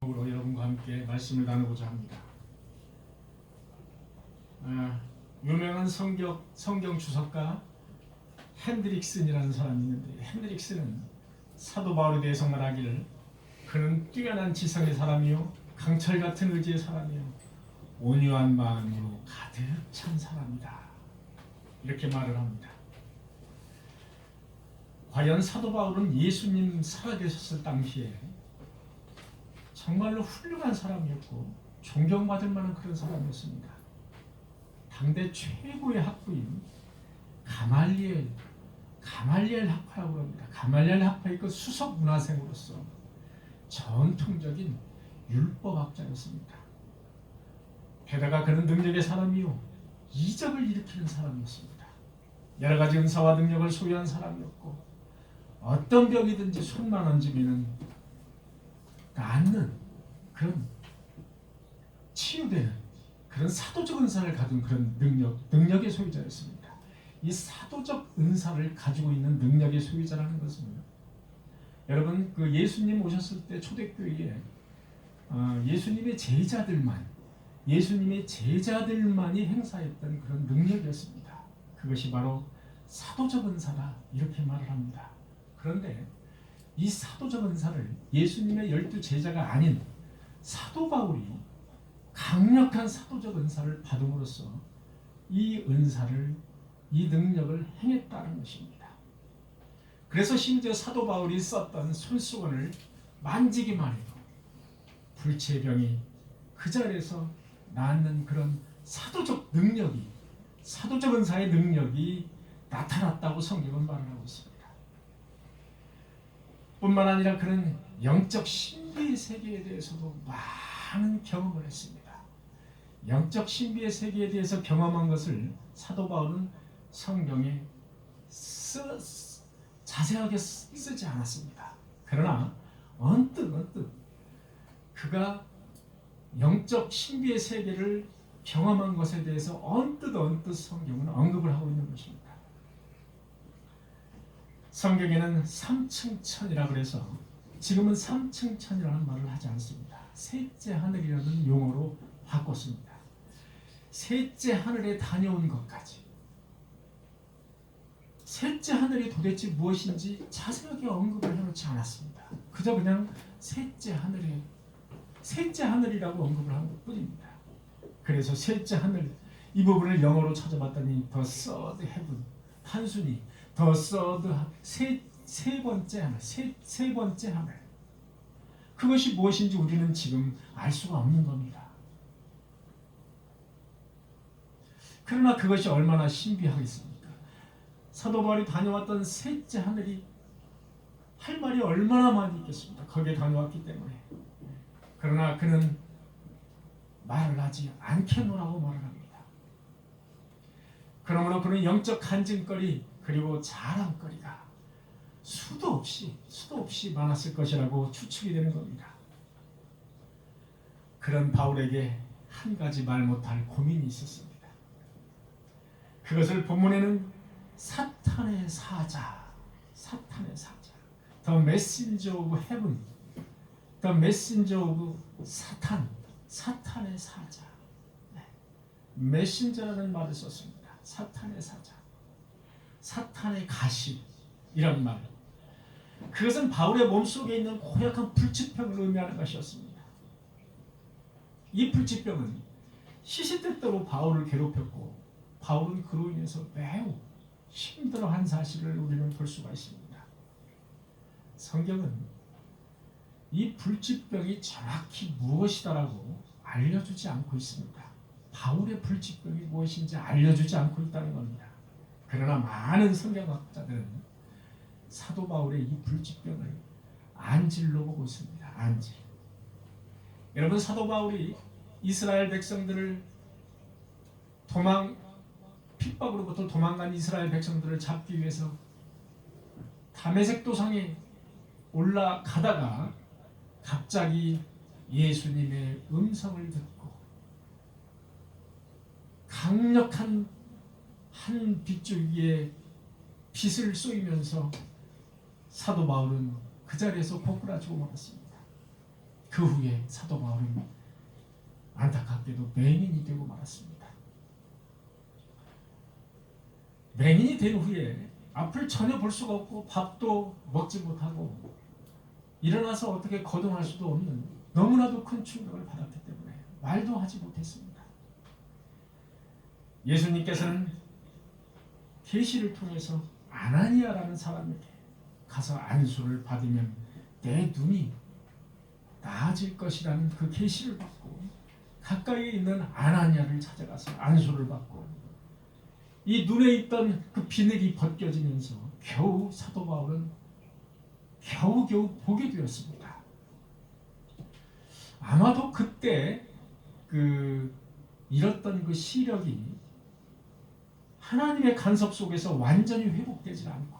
여러분과 함께 말씀을 나누고자 합니다. 유명한 성경 주석가 핸드릭슨이라는 사람이 있는데, 핸드릭슨은 사도 바울에 대해서 말하기를 그는 뛰어난 지성의 사람이요 강철 같은 의지의 사람이요 온유한 마음으로 가득 찬 사람이다, 이렇게 말을 합니다. 과연 사도 바울은 예수님 살아계셨을 당시에 정말로 훌륭한 사람이었고 존경받을 만한 그런 사람이었습니다. 당대 최고의 학부인 가말리엘 학파라고 합니다. 가말리엘 학파의 그 수석 문화생으로서 전통적인 율법학자였습니다. 게다가 그는 능력의 사람이요 이적을 일으키는 사람이었습니다. 여러 가지 은사와 능력을 소유한 사람이었고 어떤 병이든지 손만 얹으면 낫는 그런 치유되는 그런 사도적 은사를 가진 그런 능력의 소유자였습니다. 이 사도적 은사를 가지고 있는 능력의 소유자라는 것은, 여러분 그 예수님 오셨을 때 초대교회에 예수님의 제자들만이 행사했던 그런 능력이었습니다. 그것이 바로 사도적 은사다, 이렇게 말을 합니다. 그런데 이 사도적 은사를 예수님의 12 제자가 아닌 사도 바울이 강력한 사도적 은사를 받음으로써 이 능력을 행했다는 것입니다. 그래서 심지어 사도 바울이 썼던 손수건을 만지기만 해도 불치병이 그 자리에서 낫는 그런 사도적 은사의 능력이 나타났다고 성경은 말을 하고 있습니다. 뿐만 아니라 그는 영적 신비의 세계에 대해서도 많은 경험을 했습니다. 영적 신비의 세계에 대해서 경험한 것을 사도 바울은 성경에 자세하게 쓰지 않았습니다. 그러나 언뜻 그가 영적 신비의 세계를 경험한 것에 대해서 언뜻 성경은 언급을 하고 있는 것입니다. 성경에는 3층 천이라고 해서 지금은 3층 천이라는 말을 하지 않습니다. 셋째 하늘이라는 용어로 바꿨습니다. 셋째 하늘에 다녀온 것까지, 셋째 하늘이 도대체 무엇인지 자세하게 언급을 해놓지 않았습니다. 그저 그냥 셋째 하늘이라고 언급을 한 것뿐입니다. 그래서 셋째 하늘, 이 부분을 영어로 찾아봤더니 The third heaven, 단순히 The third, 세 번째 하늘, 그것이 무엇인지 우리는 지금 알 수가 없는 겁니다. 그러나 그것이 얼마나 신비하겠습니까? 사도 바울이 다녀왔던 셋째 하늘이 할 말이 얼마나 많이 있겠습니까? 거기에 다녀왔기 때문에. 그러나 그는 말을 하지 않겠노라고 말을 합니다. 그러므로 그는 영적 간증거리 그리고 자랑거리가 수도 없이 많았을 것이라고 추측이 되는 겁니다. 그런 바울에게 한 가지 말 못할 고민이 있었습니다. 그것을 본문에는 사탄의 사자, The Messenger of Heaven, The Messenger of 사탄의 사자, 메신저라는 말을 썼습니다. 사탄의 사자, 사탄의 가시이란 말, 그것은 바울의 몸속에 있는 고약한 불치병을 의미하는 것이었습니다. 이 불치병은 시시때때로 바울을 괴롭혔고 바울은 그로 인해서 매우 힘들어한 사실을 우리는 볼 수가 있습니다. 성경은 이 불치병이 정확히 무엇이다라고 알려주지 않고 있습니다. 바울의 불치병이 무엇인지 알려주지 않고 있다는 겁니다. 그러나 많은 성경학자들은 사도 바울의 이 불치병을 안질로 보고 있습니다. 안질. 여러분, 사도 바울이 이스라엘 백성들을 핍박으로부터 도망간 이스라엘 백성들을 잡기 위해서 다메섹 도상에 올라가다가 갑자기 예수님의 음성을 듣고 강력한 한 빗줄기에 빛을 쏘이면서 사도 바울은 그 자리에서 고꾸라지고 말았습니다. 그 후에 사도 바울은 안타깝게도 맹인이 되고 말았습니다. 맹인이 된 후에 앞을 전혀 볼 수가 없고 밥도 먹지 못하고 일어나서 어떻게 거동할 수도 없는 너무나도 큰 충격을 받았기 때문에 말도 하지 못했습니다. 예수님께서는 계시를 통해서 아나니아라는 사람에게 가서 안수를 받으면 내 눈이 나아질 것이라는 그 계시를 받고 가까이에 있는 아나니아를 찾아가서 안수를 받고 이 눈에 있던 그 비늘이 벗겨지면서 겨우 사도 바울은 겨우겨우 보게 되었습니다. 아마도 그때 잃었던 그 시력이 하나님의 간섭 속에서 완전히 회복되지 않고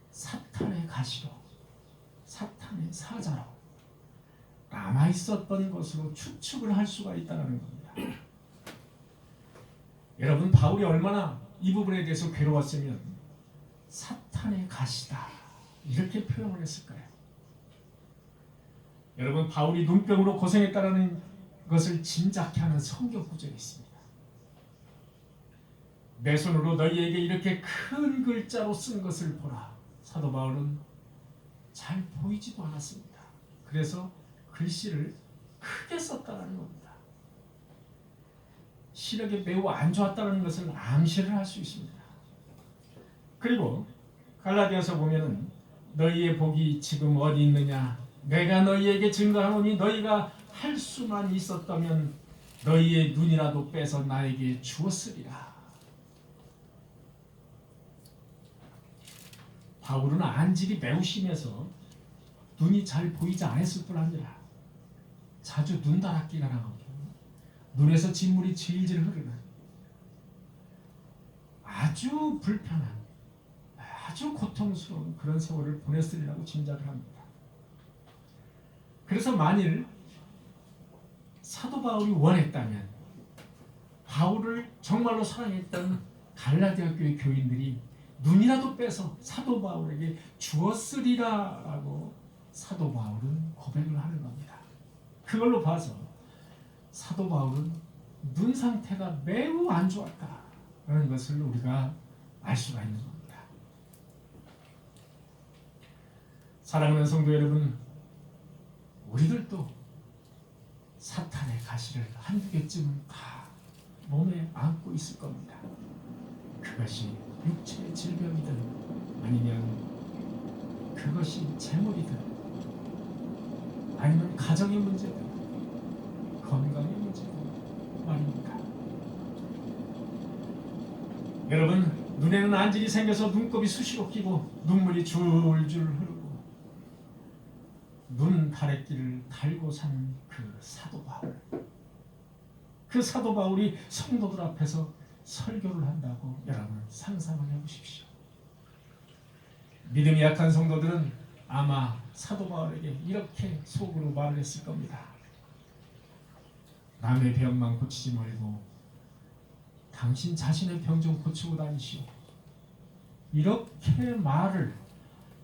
사탄의 가시로, 사탄의 사자로 남아있었던 것으로 추측을 할 수가 있다는 겁니다. 여러분, 바울이 얼마나 이 부분에 대해서 괴로웠으면 사탄의 가시다 이렇게 표현을 했을까요? 여러분, 바울이 눈병으로 고생했다는 것을 짐작케 하는 성경 구절이 있습니다. 내 손으로 너희에게 이렇게 큰 글자로 쓴 것을 보라. 사도 바울은 잘 보이지도 않았습니다. 그래서 글씨를 크게 썼다는 겁니다. 시력이 매우 안 좋았다는 것을 암시를 할 수 있습니다. 그리고 갈라디아서 보면은 너희의 복이 지금 어디 있느냐? 내가 너희에게 증거하노니 너희가 할 수만 있었다면 너희의 눈이라도 빼서 나에게 주었으리라. 바울은 안질이 매우 심해서 눈이 잘 보이지 않았을 뿐 아니라 자주 눈다랗기가 나오고 눈에서 진물이 질질 흐르는 아주 불편한 아주 고통스러운 그런 세월을 보냈으리라고 짐작을 합니다. 그래서 만일 사도 바울이 원했다면 바울을 정말로 사랑했던 갈라디아 교회 교인들이 눈이라도 빼서 사도 바울에게 주었으리라라고 사도 바울은 고백을 하는 겁니다. 그걸로 봐서 사도 바울은 눈 상태가 매우 안 좋았다라는 것을 우리가 알 수가 있는 겁니다. 사랑하는 성도 여러분, 우리들도 사탄의 가시를 한두 개쯤 다 몸에 안고 있을 겁니다. 그것이 육체의 질병이든 아니면 그것이 재물이든 아니면 가정의 문제든 건강의 문제든 말입니다. 여러분, 눈에는 안질이 생겨서 눈곱이 수시로 끼고 눈물이 줄줄 흐르고 눈 다래끼를 달고 사는 그 사도 바울, 그 사도 바울이 성도들 앞에서 설교를 한다고 여러분 상상을 해보십시오. 믿음이 약한 성도들은 아마 사도 바울에게 이렇게 속으로 말을 했을 겁니다. 남의 병만 고치지 말고 당신 자신의 병 좀 고치고 다니시오. 이렇게 말을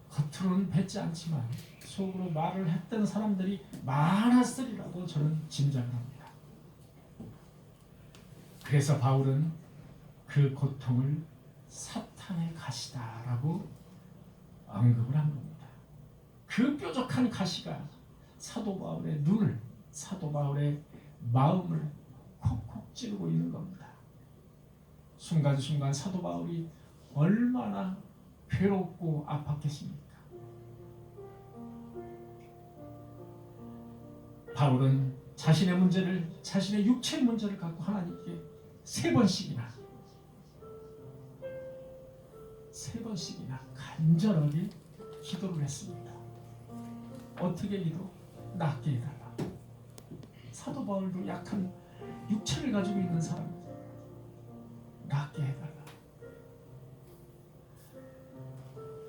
겉으로는 뱉지 않지만 속으로 말을 했던 사람들이 많았으리라고 저는 짐작을 합니다. 그래서 바울은 그 고통을 사탄의 가시다라고 언급을 한 겁니다. 그 뾰족한 가시가 사도 바울의 눈을, 사도 바울의 마음을 콕콕 찌르고 있는 겁니다. 순간순간 사도 바울이 얼마나 괴롭고 아팠겠습니까? 바울은 자신의 문제를, 자신의 육체의 문제를 갖고 하나님께 세 번씩이나 간절하게 기도를 했습니다. 어떻게 기도? 낫게 해달라. 사도 바울도 약한 육체를 가지고 있는 사람입니다. 낫게 해달라.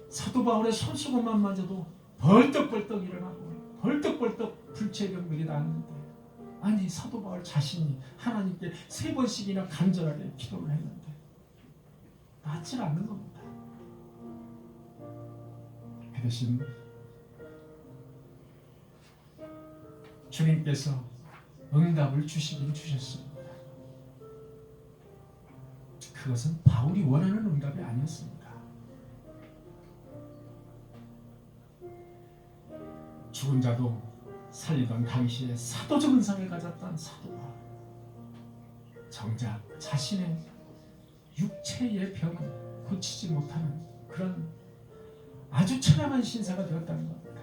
사도 바울의 손수건만 만져도 벌떡벌떡 일어나고 벌떡벌떡 불체병들이 나는데, 아니 사도 바울 자신이 하나님께 세 번씩이나 간절하게 기도를 했는데 낫질 않는 겁니다. 그 대신 주님께서 응답을 주시긴 주셨습니다. 그것은 바울이 원하는 응답이 아니었습니다. 죽은 자도 살리던 당시에 사도적 은사를 가졌던 사도 바울, 정작 자신의 육체의 병을 고치지 못하는 그런 아주 처량한 신사가 되었다는 겁니다.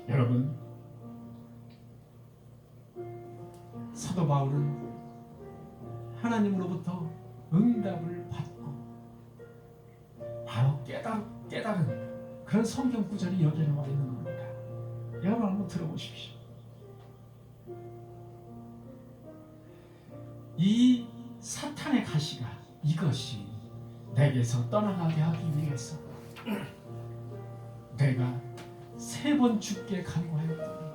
여러분, 사도 바울은 하나님으로부터 응답을 받고 바로 깨달은 그런 성경 구절이 여기에 나와 있는 겁니다. 여러분 한번 들어보십시오. 이 사탄의 가시가 이것이 내게서 떠나가게 하기 위해서 내가 3번 주께 간구하였더니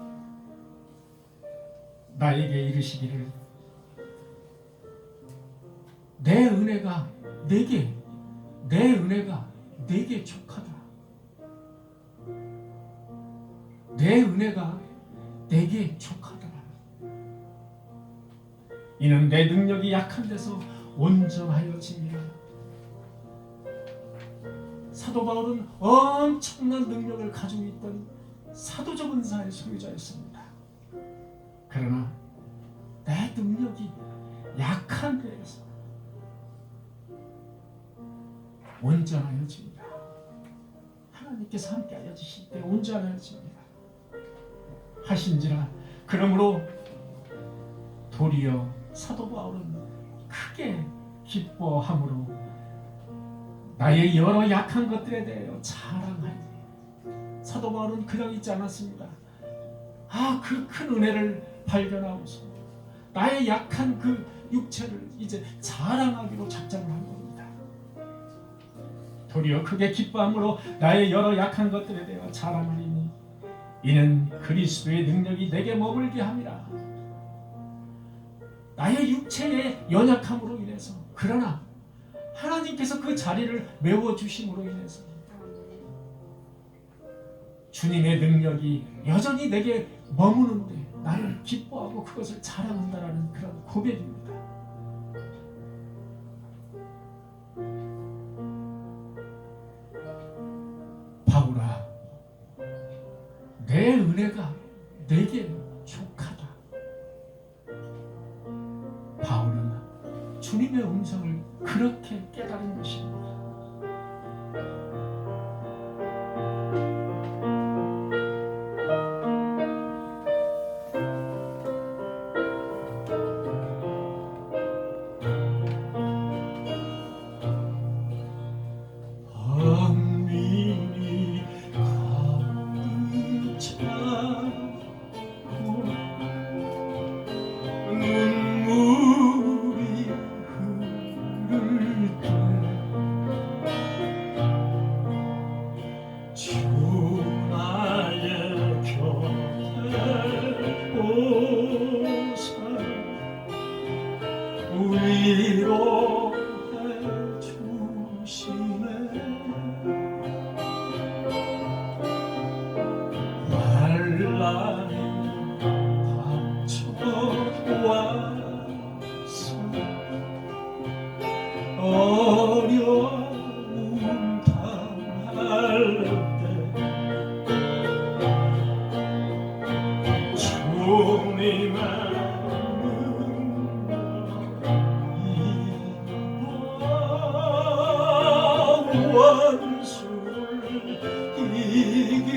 나에게 이르시기를 내 은혜가 내게 족하다. 내 은혜가 내게 족하다. 이는 내 능력이 약한 데서 온전하여짐이라. 사도 바울은 엄청난 능력을 가지고 있던 사도적 은사의 소유자였습니다. 그러나 내 능력이 약한 데에서 온전하여집니다. 하나님께서 함께하여 주실 때 온전하여집니다. 하신지라. 그러므로 도리어 사도 바울은 크게 기뻐함으로 나의 여러 약한 것들에 대하여 자랑하니. 사도 바울은 그냥 있지 않았습니다. 그 큰 은혜를 발견하고서 나의 약한 그 육체를 이제 자랑하기로 작정을 한 겁니다. 도리어 크게 기뻐함으로 나의 여러 약한 것들에 대하여 자랑하리니 이는 그리스도의 능력이 내게 머물게 함이라. 나의 육체의 연약함으로 인해서, 그러나 하나님께서 그 자리를 메워주심으로 인해서 주님의 능력이 여전히 내게 머무는데 나는 기뻐하고 그것을 자랑한다라는 그런 고백입니다. 바울아, 내 은혜가 내게 족하다. 바울은 주님의 음성을 그렇게 깨달은 것입니다. 어려움 당할 때 주님의 원수를 이기는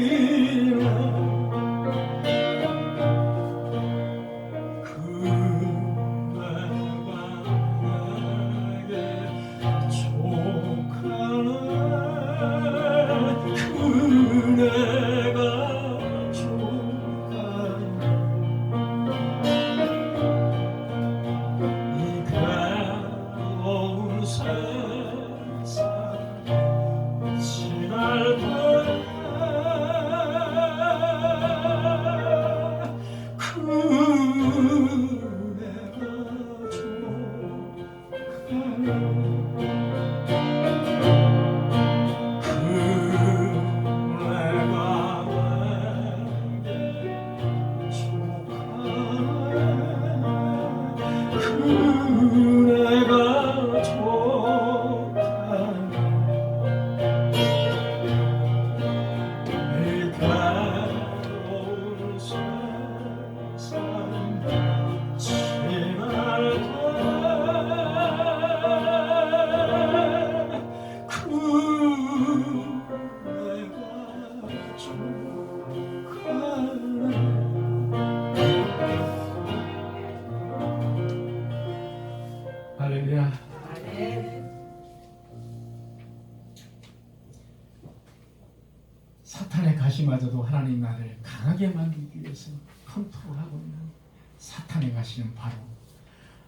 것을 컨트롤하고 있는 사탄의 가시는 바로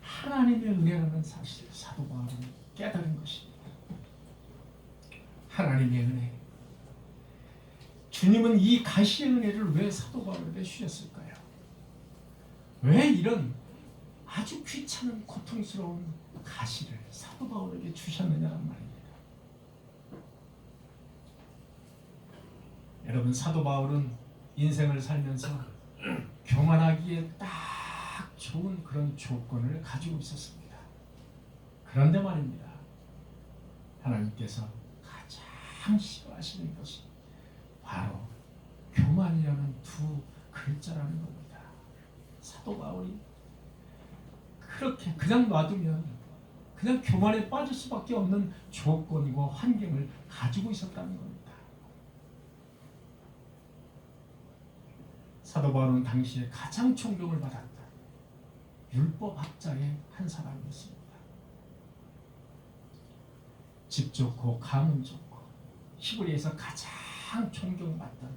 하나님의 은혜라는 사실을 사도 바울은 깨달은 것입니다. 하나님의 은혜. 주님은 이 가시의 은혜를 왜 사도 바울에게 주셨을까요? 왜 이런 아주 귀찮은 고통스러운 가시를 사도 바울에게 주셨느냐는 말입니다. 여러분, 사도 바울은 인생을 살면서 교만하기에 딱 좋은 그런 조건을 가지고 있었습니다. 그런데 말입니다, 하나님께서 가장 싫어하시는 것이 바로 교만이라는 두 글자라는 겁니다. 사도 바울이 그렇게 그냥 놔두면 그냥 교만에 빠질 수밖에 없는 조건과 환경을 가지고 있었다는 겁니다. 사도 바울은 당시에 가장 존경을 받았다 율법학자의 한 사람이었습니다. 집 좋고 가문 좋고 히브리에서 가장 존경받던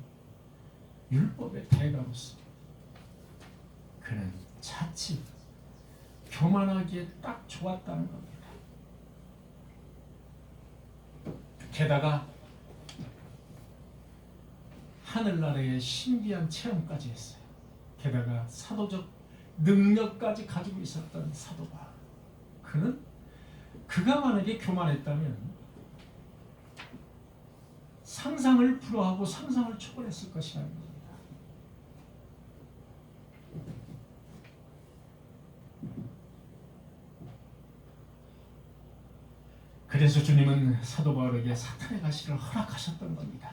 율법의 대가로서 그는 자칫 교만하기에 딱 좋았다는 겁니다. 게다가 하늘나라의 신비한 체험까지 했어요. 게다가 사도적 능력까지 가지고 있었던 사도 바울. 그는 그가 만약에 교만했다면 상상을 불허하고 상상을 초월했을 것이라는 겁니다. 그래서 주님은 사도 바울에게 사탄의 가시를 허락하셨던 겁니다.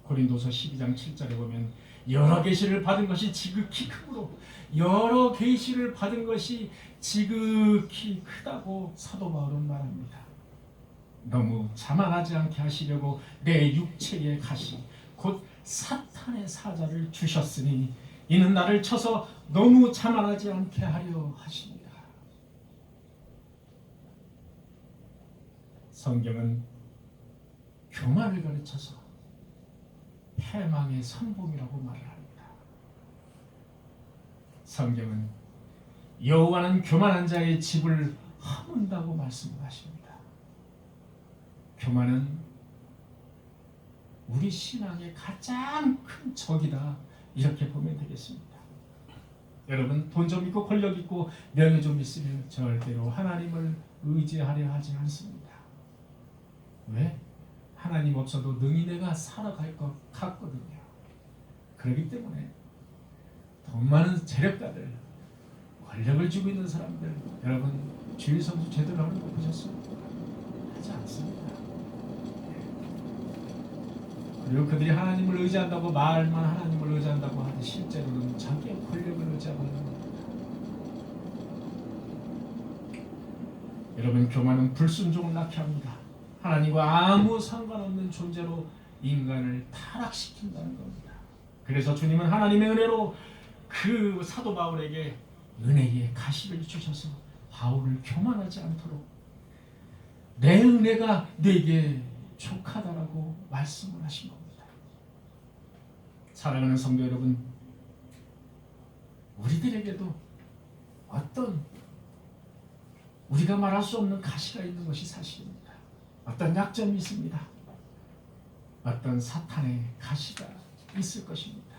고린도서 12장 7절에 보면 여러 계시를 받은 것이 지극히 크므로 여러 계시를 받은 것이 지극히 크다고 사도 바울은 말합니다. 너무 자만하지 않게 하시려고 내 육체의 가시 곧 사탄의 사자를 주셨으니 이는 나를 쳐서 너무 자만하지 않게 하려 하십니다. 성경은 교만을 가르쳐서 패망의 선봉이라고 말을 합니다. 성경은 여호와는 교만한 자의 집을 허문다고 말씀하십니다. 교만은 우리 신앙의 가장 큰 적이다 이렇게 보면 되겠습니다. 여러분, 돈 좀 있고 권력 있고 명예 좀 있으면 절대로 하나님을 의지하려 하지 않습니다. 왜? 하나님 없어도 능히 내가 살아갈 것 같거든요. 그렇기 때문에 돈 많은 재력가들, 권력을 쥐고 있는 사람들, 여러분 주일 성수 제대로 하는 거 보셨습니까? 하지 않습니다. 그리고 그들이 하나님을 의지한다고 말만 하나님을 의지한다고 하는데 실제로는 자기의 권력을 의지하고 있는 겁니다. 여러분, 교만은 불순종을 낳게 합니다. 하나님과 아무 상관없는 존재로 인간을 타락시킨다는 겁니다. 그래서 주님은 하나님의 은혜로 그 사도 바울에게 은혜의 가시를 주셔서 바울을 교만하지 않도록 내 은혜가 네게 족하다라고 말씀을 하신 겁니다. 사랑하는 성도 여러분, 우리들에게도 어떤 우리가 말할 수 없는 가시가 있는 것이 사실입니다. 어떤 약점이 있습니다. 어떤 사탄의 가시가 있을 것입니다.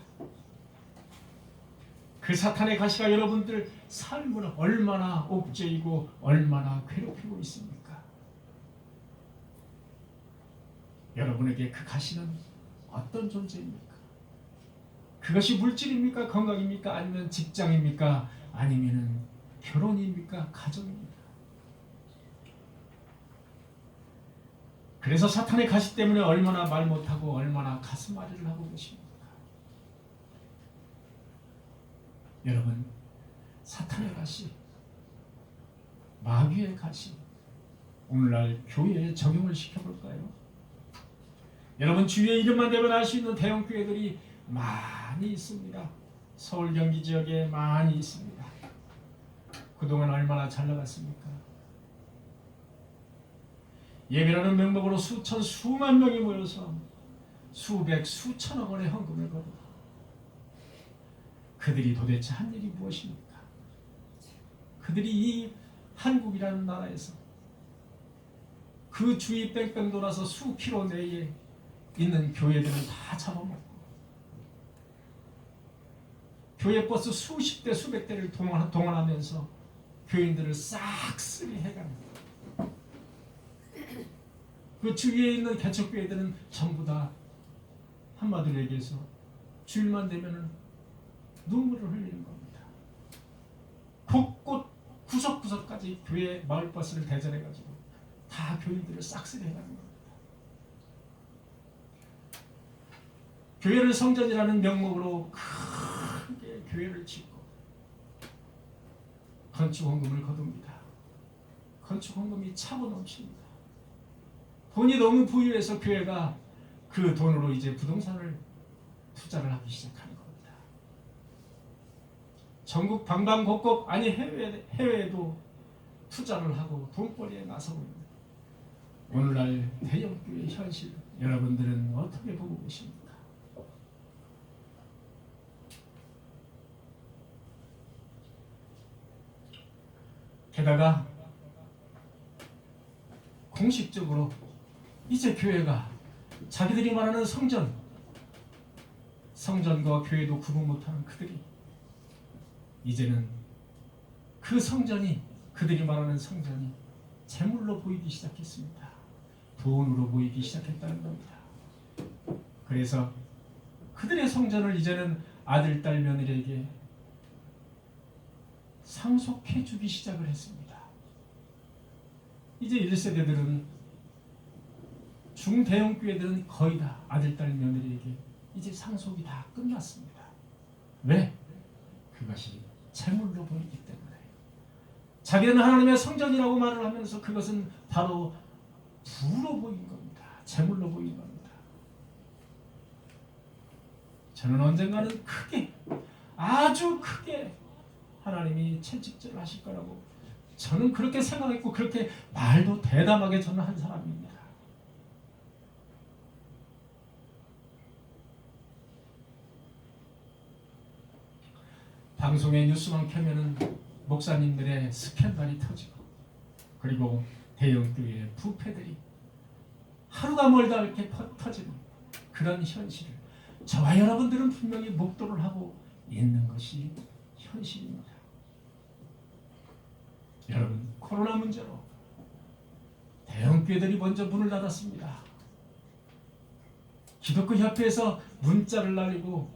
그 사탄의 가시가 여러분들 삶을 얼마나 옥죄이고 얼마나 괴롭히고 있습니까? 여러분에게 그 가시는 어떤 존재입니까? 그것이 물질입니까? 건강입니까? 아니면 직장입니까? 아니면 결혼입니까? 가정입니까? 그래서 사탄의 가시 때문에 얼마나 말 못하고 얼마나 가슴앓이를 하고 계십니까? 여러분, 사탄의 가시, 마귀의 가시, 오늘날 교회에 적용을 시켜볼까요? 여러분, 주의 이름만 대면 알 수 있는 대형 교회들이 많이 있습니다. 서울 경기 지역에 많이 있습니다. 그동안 얼마나 잘 나갔습니까? 예배라는 명목으로 수천 수만 명이 모여서 수백 수천억 원의 헌금을 걸고 그들이 도대체 한 일이 무엇입니까? 그들이 이 한국이라는 나라에서 그 주위 뺑뺑 돌아서 수 킬로 내에 있는 교회들을 다 잡아먹고 교회 버스 수십 대 수백 대를 동원하면서 교인들을 싹쓸이 해갑니다. 그 주위에 있는 개척교회들은 전부 다 한마디로 얘기해서 주일만 되면은 눈물을 흘리는 겁니다. 곳곳 구석구석까지 교회 마을버스를 대절해가지고 다 교인들을 싹쓸이 해가는 겁니다. 교회를 성전이라는 명목으로 크게 교회를 짓고 건축헌금을 거둡니다. 건축헌금이 차고 넘칩니다. 돈이 너무 부유해서 교회가 그 돈으로 이제 부동산을 투자를 하기 시작하는 겁니다. 전국 방방곡곡 아니 해외에도 투자를 하고 돈벌이에 나서고 있는 오늘날 대형교회 현실 여러분들은 어떻게 보고 계십니까? 게다가 공식적으로 이제 교회가 자기들이 말하는 성전과 교회도 구분 못하는 그들이 이제는 그 성전이 그들이 말하는 성전이 재물로 보이기 시작했습니다. 돈으로 보이기 시작했다는 겁니다. 그래서 그들의 성전을 이제는 아들, 딸, 며느리에게 상속해 주기 시작을 했습니다. 이제 1세대들은 중대형 교회들은 거의 다 아들, 딸, 며느리에게 이제 상속이 다 끝났습니다. 왜? 그것이 재물로 보이기 때문에. 자기는 하나님의 성전이라고 말을 하면서 그것은 바로 부로 보인 겁니다. 재물로 보인 겁니다. 저는 언젠가는 크게, 아주 크게 하나님이 채찍질을 하실 거라고 저는 그렇게 생각했고 그렇게 말도 대담하게 저는 한 사람입니다. 방송에 뉴스만 켜면은 목사님들의 스캔들이 터지고 그리고 대형교회의 부패들이 하루가 멀다 이렇게 터지는 그런 현실을 저와 여러분들은 분명히 목도를 하고 있는 것이 현실입니다. 여러분, 코로나 문제로 대형교회들이 먼저 문을 닫았습니다. 기독교협회에서 문자를 날리고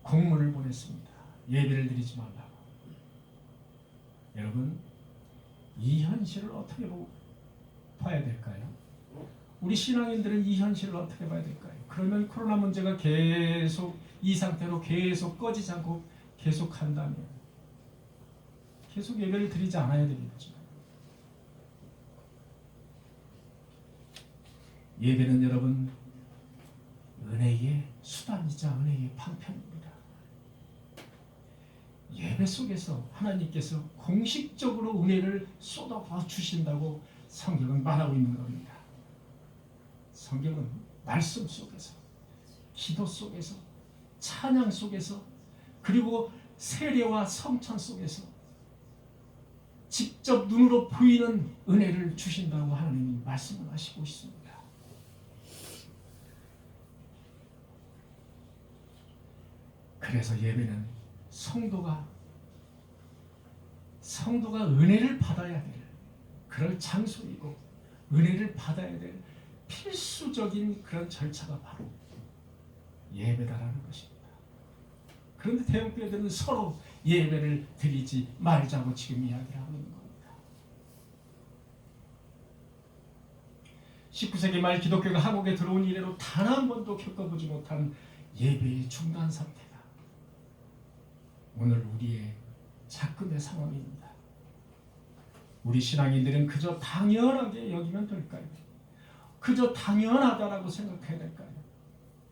공문을 보냈습니다. 예배를 드리지 말라고. 여러분, 이 현실을 어떻게 봐야 될까요? 우리 신앙인들은 이 현실을 어떻게 봐야 될까요? 그러면 코로나 문제가 계속 이 상태로 계속 꺼지지 않고 계속 한다면 계속 예배를 드리지 않아야 되겠죠. 예배는 여러분 은혜의 수단이자 은혜의 방편입니다. 예배 속에서 하나님께서 공식적으로 은혜를 쏟아부어 주신다고 성경은 말하고 있는 겁니다. 성경은 말씀 속에서, 기도 속에서, 찬양 속에서, 그리고 세례와 성찬 속에서 직접 눈으로 보이는 은혜를 주신다고 하나님이 말씀을 하시고 있습니다. 그래서 예배는 성도가 은혜를 받아야 될 그럴 장소이고 은혜를 받아야 될 필수적인 그런 절차가 바로 예배다라는 것입니다. 그런데 대형교회들은 서로 예배를 드리지 말자고 지금 이야기를 하고 있는 겁니다. 19세기 말 기독교가 한국에 들어온 이래로 단 한 번도 겪어보지 못한 예배의 중단 상태가 오늘 우리의 작금의 상황입니다. 우리 신앙인들은 그저 당연하게 여기면 될까요? 그저 당연하다라고 생각해야 될까요?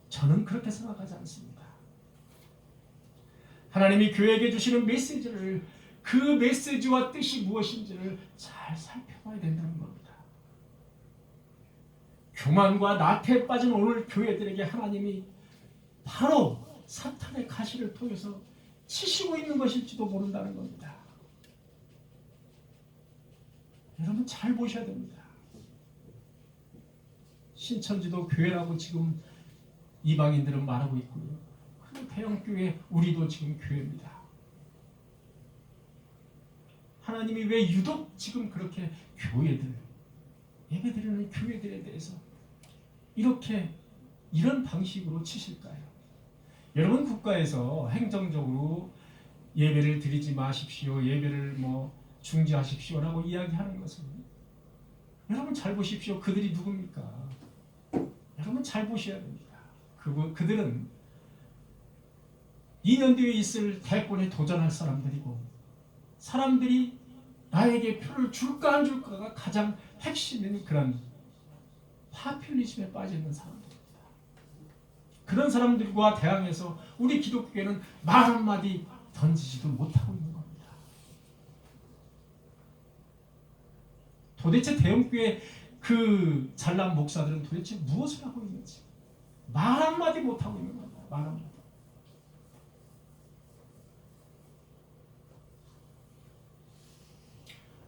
저는 그렇게 생각하지 않습니다. 하나님이 교회에게 주시는 메시지를 그 메시지와 뜻이 무엇인지를 잘 살펴봐야 된다는 겁니다. 교만과 나태에 빠진 오늘 교회들에게 하나님이 바로 사탄의 가시를 통해서 치시고 있는 것일지도 모른다는 겁니다. 여러분 잘 보셔야 됩니다. 신천지도 교회라고 지금 이방인들은 말하고 있고요. 그리고 대형교회 우리도 지금 교회입니다. 하나님이 왜 유독 지금 그렇게 교회들, 예배드리는 교회들에 대해서 이런 방식으로 치실까요? 여러분 국가에서 행정적으로 예배를 드리지 마십시오, 예배를 중지하십시오라고 이야기하는 것은 여러분 잘 보십시오. 그들이 누굽니까? 여러분 잘 보셔야 됩니다. 그들은 2년 뒤에 있을 대권에 도전할 사람들이고, 사람들이 나에게 표를 줄까 안 줄까가 가장 핵심인 그런 파퓰리즘에 빠져 있는 사람들입니다. 그런 사람들과 대항해서 우리 기독교회는 말 한마디 던지지도 못하고 있는 겁니다. 도대체 대형교회 그 잘난 목사들은 도대체 무엇을 하고 있는지 말 한마디 못하고 있는 겁니다. 말 한마디.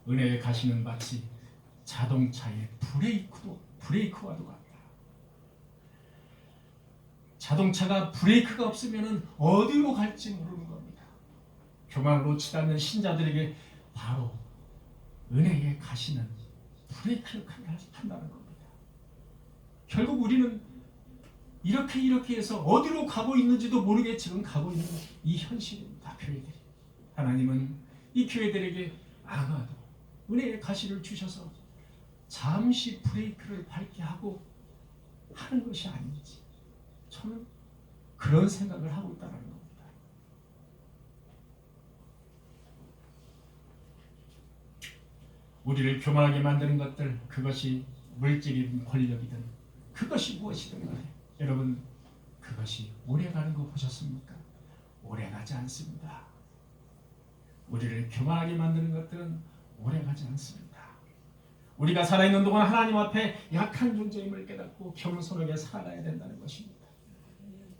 은혜의 가시는 마치 자동차의 브레이크와도 같다. 자동차가 브레이크가 없으면 어디로 갈지 모르는 겁니다. 교만으로 치닫는 신자들에게 바로 은혜의 가시는 브레이크 역할을 한다는 겁니다. 결국 우리는 이렇게 해서 어디로 가고 있는지도 모르게 지금 가고 있는 이 현실입니다. 교회들이. 하나님은 이 교회들에게 아마도 은혜의 가시를 주셔서 잠시 브레이크를 밟게 하고 하는 것이 아닌지 저는 그런 생각을 하고 있다는 겁니다. 우리를 교만하게 만드는 것들, 그것이 물질이든 권력이든 그것이 무엇이든 간에 여러분 그것이 오래가는 거 보셨습니까? 오래가지 않습니다. 우리를 교만하게 만드는 것들은 오래가지 않습니다. 우리가 살아있는 동안 하나님 앞에 약한 존재임을 깨닫고 겸손하게 살아가야 된다는 것입니다.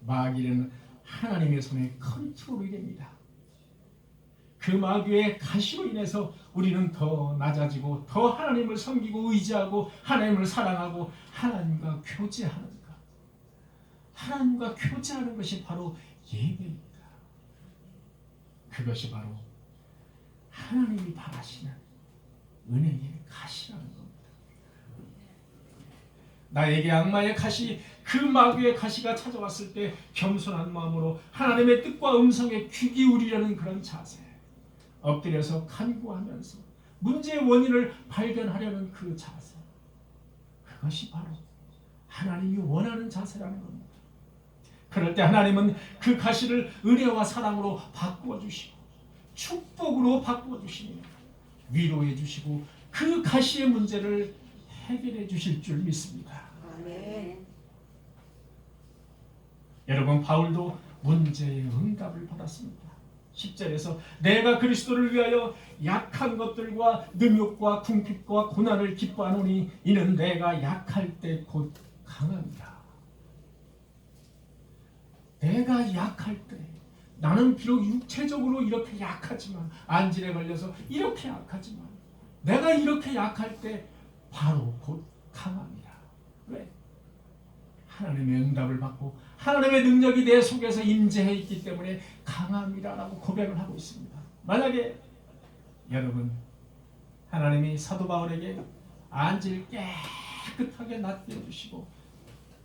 마귀는 하나님의 손에 컨트롤이 됩니다. 그 마귀의 가시로 인해서 우리는 더 낮아지고 더 하나님을 섬기고 의지하고 하나님을 사랑하고 하나님과 교제하는 것. 하나님과 교제하는 것이 바로 예배입니다. 그것이 바로 하나님이 바라시는 은혜의 가시라는 겁니다. 나에게 악마의 가시, 그 마귀의 가시가 찾아왔을 때 겸손한 마음으로 하나님의 뜻과 음성에 귀 기울이려는 그런 자세, 엎드려서 간구하면서 문제의 원인을 발견하려는 그 자세, 그것이 바로 하나님이 원하는 자세라는 겁니다. 그럴 때 하나님은 그 가시를 은혜와 사랑으로 바꾸어 주시고 축복으로 바꾸어 주시며 위로해 주시고 그 가시의 문제를 해결해 주실 줄 믿습니다. 아멘. 여러분 바울도 문제의 응답을 받았습니다. 10절에서 내가 그리스도를 위하여 약한 것들과 능욕과 궁핍과 고난을 기뻐하노니 이는 내가 약할 때 곧 강합니다. 내가 약할 때, 나는 비록 육체적으로 이렇게 약하지만, 안질에 걸려서 이렇게 약하지만 내가 이렇게 약할 때 바로 곧 강합니다. 왜? 하나님의 응답을 받고 하나님의 능력이 내 속에서 임재해 있기 때문에 강함이라고 고백을 하고 있습니다. 만약에 여러분 하나님이 사도 바울에게 안질 깨끗하게 낫게 해주시고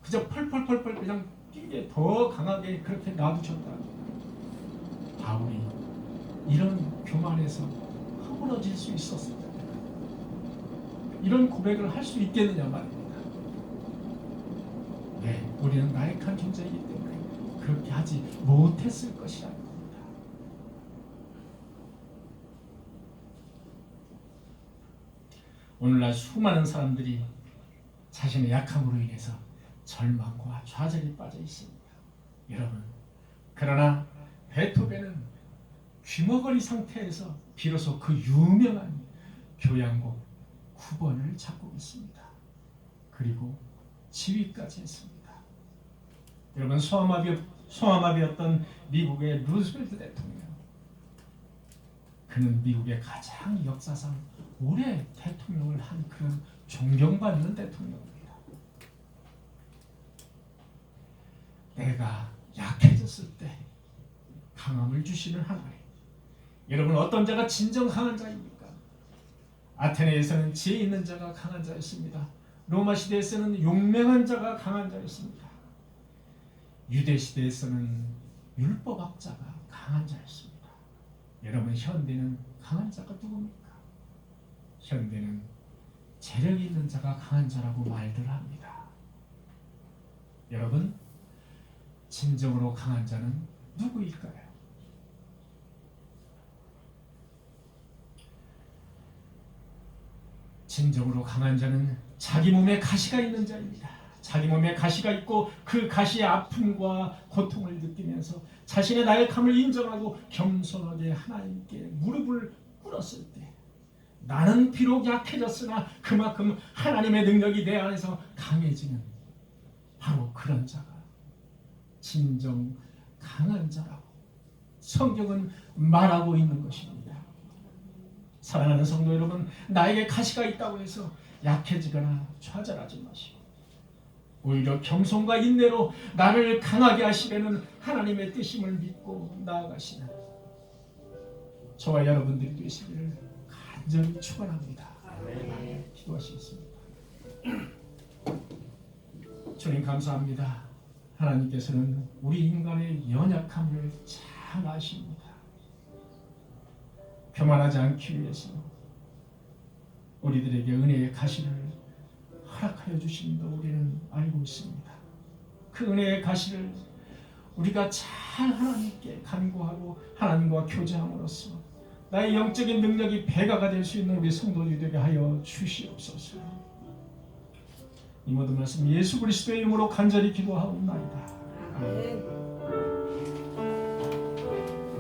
그저 펄펄펄펄 그냥 뛰게 더 강하게 그렇게 놔두셨다, 바울이 이런 교만에서 허물어질 수 있었을까? 이런 고백을 할 수 있겠느냐 말입니다. 네, 우리는 나약한 존재이기 때문에 그렇게 하지 못했을 것이라는 겁니다. 오늘날 수많은 사람들이 자신의 약함으로 인해서 절망과 좌절에 빠져 있습니다. 여러분, 그러나 베토벤은 귀머거리 상태에서 비로소 그 유명한 교향곡 9번을 작곡했습니다. 그리고 지휘까지 했습니다. 여러분, 소아마비였던 미국의 루스벨트 대통령, 그는 미국의 가장 역사상 오래 대통령을 한 그런 존경받는 대통령입니다. 내가 약해졌을 때 강함을 주시는 하나님. 여러분, 어떤 자가 진정 강한 자입니까? 아테네에서는 지혜 있는 자가 강한 자였습니다. 로마 시대에서는 용맹한 자가 강한 자였습니다. 유대 시대에서는 율법학자가 강한 자였습니다. 여러분, 현대는 강한 자가 누굽니까? 현대는 재력 있는 자가 강한 자라고 말들 합니다. 여러분, 진정으로 강한 자는 누구일까요? 진정으로 강한 자는 자기 몸에 가시가 있는 자입니다. 자기 몸에 가시가 있고 그 가시의 아픔과 고통을 느끼면서 자신의 나약함을 인정하고 겸손하게 하나님께 무릎을 꿇었을 때, 나는 비록 약해졌으나 그만큼 하나님의 능력이 내 안에서 강해지는 바로 그런 자가 진정 강한 자라고 성경은 말하고 있는 것입니다. 사랑하는 성도 여러분, 나에게 가시가 있다고 해서 약해지거나 좌절하지 마시고 오히려 겸손과 인내로 나를 강하게 하시려는 하나님의 뜻임을 믿고 나아가시는 저와 여러분들이 되시기를 간절히 축원합니다. 기도하시겠습니다. 주님, 감사합니다. 하나님께서는 우리 인간의 연약함을 잘 아십니다. 교만하지 않기 위해서 우리들에게 은혜의 가시를 허락하여 주신다 우리는 알고 있습니다. 그 은혜의 가시를 우리가 잘 하나님께 간구하고 하나님과 교제함으로써 나의 영적인 능력이 배가가 될 수 있는 우리 성도들이 되게 하여 주시옵소서. 이 모든 말씀 예수 그리스도의 이름으로 간절히 기도하옵나이다. 아멘.